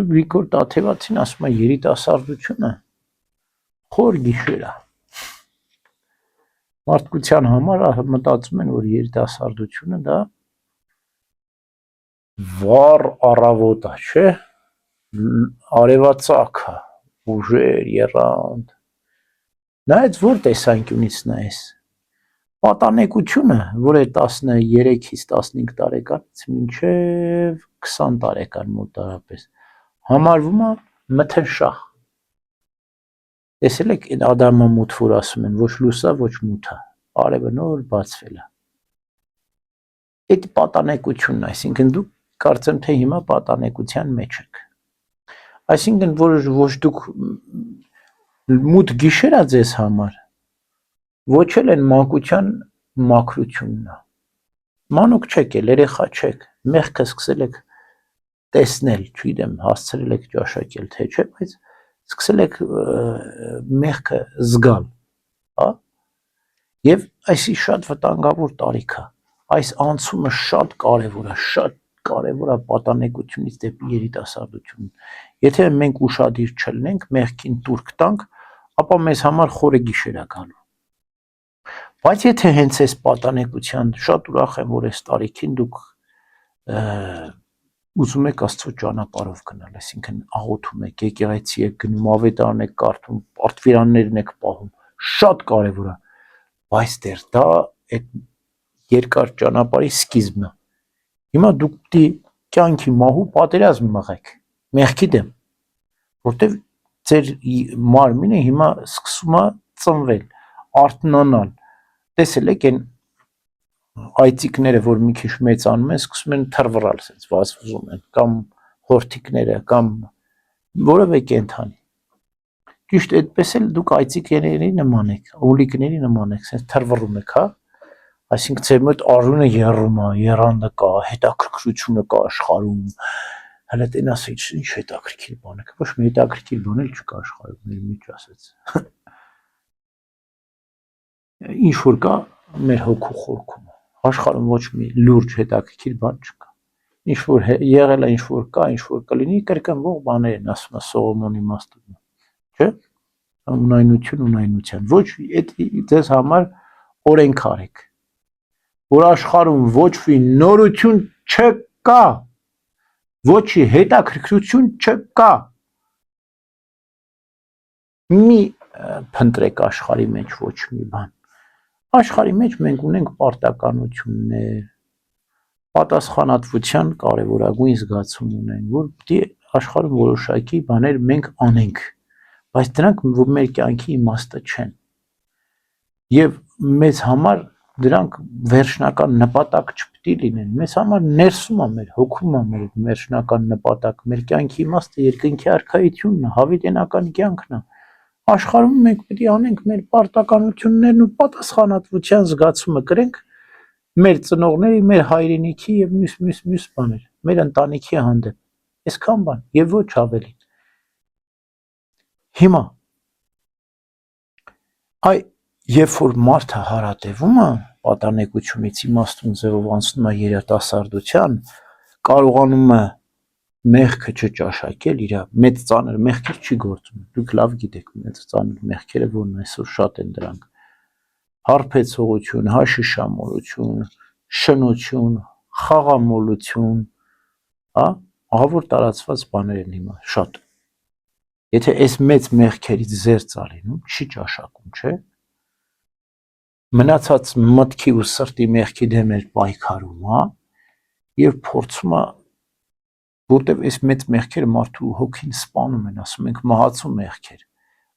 Գրիգոր Տաթևացին ասում է երիտասարդությունը խոր գիշեր է։ Մարդկության համար մտածում են, որ երիտասարդությունը դա վառ առավոտ է, չէ՞։ Արևածագ է, ուժեր, եռանդ։ Նայած որ տեսանկյունից նայես։ Պատանեկությունը, որ է 13-ից 15 տարեկանից մինչև 20 տարեկան մոտարապես, համարվում է մթնշաղ։ Տեսել եք այդ Ադամամութ, որ ասում են, ոչ լուսա, ոչ մութա, արևը նոր բացվել է։ Այդ պատանեկությունն է, այսինքն դուք կարծեմ թե հիմա պատանեկության մեջ եք։ Այսինքն ոչ դուք մութ գիշեր է ձեզ համար, ոչ էլ են մանկության մաքրությունն է։ Մանուկ չեք էլ, երեխա չեք, մեղքը սկսել եք տեսնել, չգիտեմ, հասցրել եք ճաշակել, թե չէ, բայց սկսել եք մեղքը զգալ, հա։ Եվ այսի շատ վտանգավոր տարիք է։ Այս անցումը շատ կարևոր է պատանեկությունից դեպի երիտասարդություն։ Եթե մենք ուշադիր չլինենք, մեղքին տուրք տանք, ապա մեզ համար խորը գիշեր է գալու։ Բայց եթե հենց այս պատանեկության, շատ ուրախ եմ, որ այս տարիքին դուք ուզում եք Աստծո ճանապարհով գնալ, այսինքն աղոթում եք, եկեղեցի եք գնում, ավետարան եք կարդում, պարտվիրաններն եք պահում, շատ կարևոր է, բայց դեռ դա այդ երկար ճանապարհի սկիզբն է։ Հիմա դուք պիտի կյանքի մահու պատերազմ մղեք մեղքի դեմ, որտեվ ձեր մարմինը հիմա սկսում է ծնվել, արթնանալ։ Տեսել եք այն այծիկները, որ մի քիչ մեծանում են, սկսում են թռվռալ, sense վազվզում են, կամ հորթիկները, կամ որևէ կենդանի։ Ճիշտ այդպես էլ դուք այծիկների նման եք, օլիկների նման եք, sense թռվռում եք, հա։ Այսինքն ձեր մոտ արյունը եռում է, եռանդը կա, հետաքրքրությունը կա աշխարհում։ Հələ տեն ասեի, ինչ հետաքրքիր բան է, ոչ մի հետաքրքիր բան էլ չկա աշխարհում, մեր մեջ ասած։ Ինչ որ կա մեր հոգու խորքում։ Աշխարհում ոչ մի լուրջ հետաքրքիր բան չկա։ Ինչ որ եղել է, ինչ որ կա, ինչ որ կլինի, կրկնվող բաներ են, ասում է Սողոմոնի իմաստուն, չէ՞։ Ունայնություն ունայնության։ Ոչ ձեզ համար օրենք արեք, որ աշխարհում ոչ մի նորություն չկա, ոչի հետաքրքրություն չկա։ Մի փնտրեք աշխարհի մեջ ոչ մի բան։ Աշխարհի մեջ մենք ունենք պարտականություններ, պատասխանատվության կարևորագույն զգացում ունեն, որ պիտի աշխարհում որոշակի բաներ մենք անենք, բայց դրանք մեր կյանքի իմաստը չեն։ Եվ մեզ համար դրանք վերջնական նպատակ չպիտի լինեն։ Մեզ համար ներսում է մեր հոգում է մեր վերջնական նպատակ, մեր կյանքի իմաստը երկնքի արքայությունն է, հավիտենական կյանքն է։ Աշխարհում մենք պետք է անենք մեր պարտականություններն ու պատասխանատվության զգացումը կրենք մեր ծնողների, մեր հայրենիքի եւ մյուս բաներ, մեր ընտանիքի հանդեպ։ Այսքան բան եւ ոչ ավելին։ Հիմա երբ որ մարդը հարատևում է պատանեկությունից իմաստուն ձևով անցնում է երիտասարդության, կարողանում է մեղքը չճաշակել, իր մեծ ծանր մեղքեր չի գործում։ Դուք լավ գիտեք մեծ ծանր մեղքերը, որն այսօր շատ են դրանք։ Հարբեցողություն, հաշիշամոլություն, շնություն, խաղամոլություն, հա, ահավոր տարածված բաներ են հիմա, շատ։ Եթե այս մեծ մեղքերից զերծ ա լինում, չի ճաշակում, չէ՞։ Մնացած մտքի ու սրտի մեղքի դեմ էր պայքարում, հա, եւ փորձում է, որտեվ այս մեծ մեղքերը մարդու հոգին սպանում են, ասում ենք մահացու մեղքեր։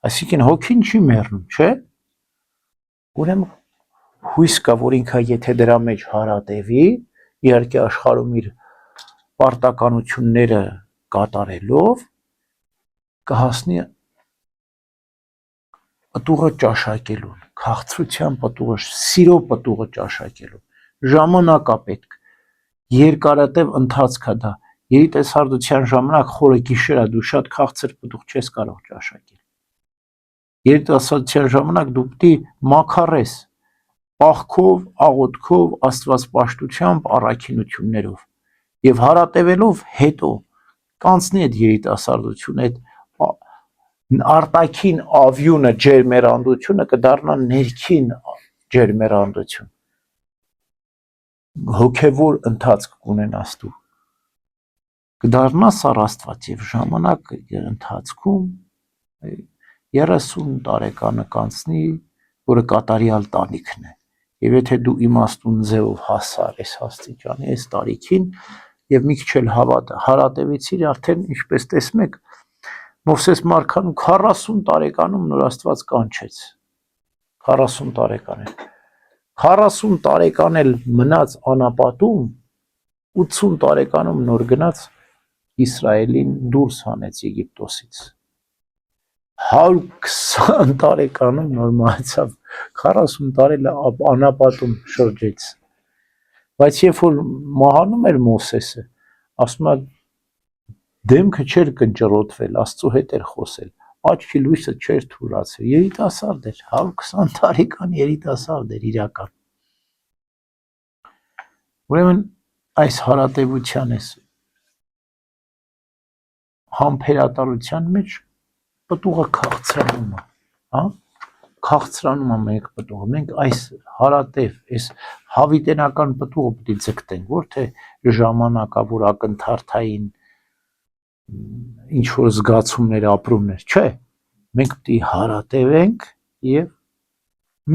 Այսինքն հոգին չի մեռնում, չէ՞։ Ուրեմն հույս կա, որ ինքը եթե դրա մեջ հարատևի, իհարկե աշխարհում իր պարտականությունները կատարելով, կհասնի պտուղը ճաշակելուն, քաղցրության պտուղը, սիրո պտուղը ճաշակելուն։ Ժամանակ է պետք, երկարատև ընթացք է դա։ Երիտասարդության ժամանակ խորը գիշեր է, դու շատ քաղցր պտուղ չես կարող ճաշակել։ Երիտասարդության ժամանակ դու պիտի մաքարես, պաղքով, աղոթքով, աստվածպաշտությամբ, առաքինություններով։ Եվ հարատևելով հետո կանցնի այդ երիտասարդությունը, այդ արտաքին ավյունը ջերմերանդությունը կդառնա ներքին ջերմերանդություն, հոգևոր ընթացք կունենաս դու, կդառնա Սառ Աստված եւ ժամանակ ընթացքում 30 տարեկանը կանցնի, որը կատարյալ տանիքն է, եւ եթե դու իմաստուն ձևով հասար այս աստիճանի, այս տարիքին եւ մի քիչ էլ հարատևեցիր, արդեն ինչպես տեսնում եք, Մովսես Մարգարեն 40 տարեկանում նոր Աստված կանչեց, 40 տարեկան է, 40 տարեկան էլ մնաց անապատում, 80 տարեկանում նոր գնաց Իսրայելին դուրս հանեց Եգիպտոսից, 120 տարեկանում նոր մահացավ, 40 տարի անապատում շրջեց, բայց երբ որ մահանում էր Մովսեսը, ասում է դեմքը չէր կնճռոտվել, Աստծո հետ էր խոսել, աչքի լույսը չէր թուլացել, երիտասարդ էր, 120 տարեկան երիտասարդ էր իրական, ուրեմն այս հարատևության ես համբերատարության մեջ պտուղը քաղցրանում է, հա, քաղցրանում է մենք պտուղը, մենք այս հարատև, այս հավիտենական պտուղը պետք է ձգտենք, որ թե ժամանակավոր ակնթարթային ինչ որ զգացումներ, ապրումներ, չէ, մենք պետք է հարատևենք եւ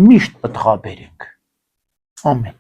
միշտ պտղաբերենք, ամեն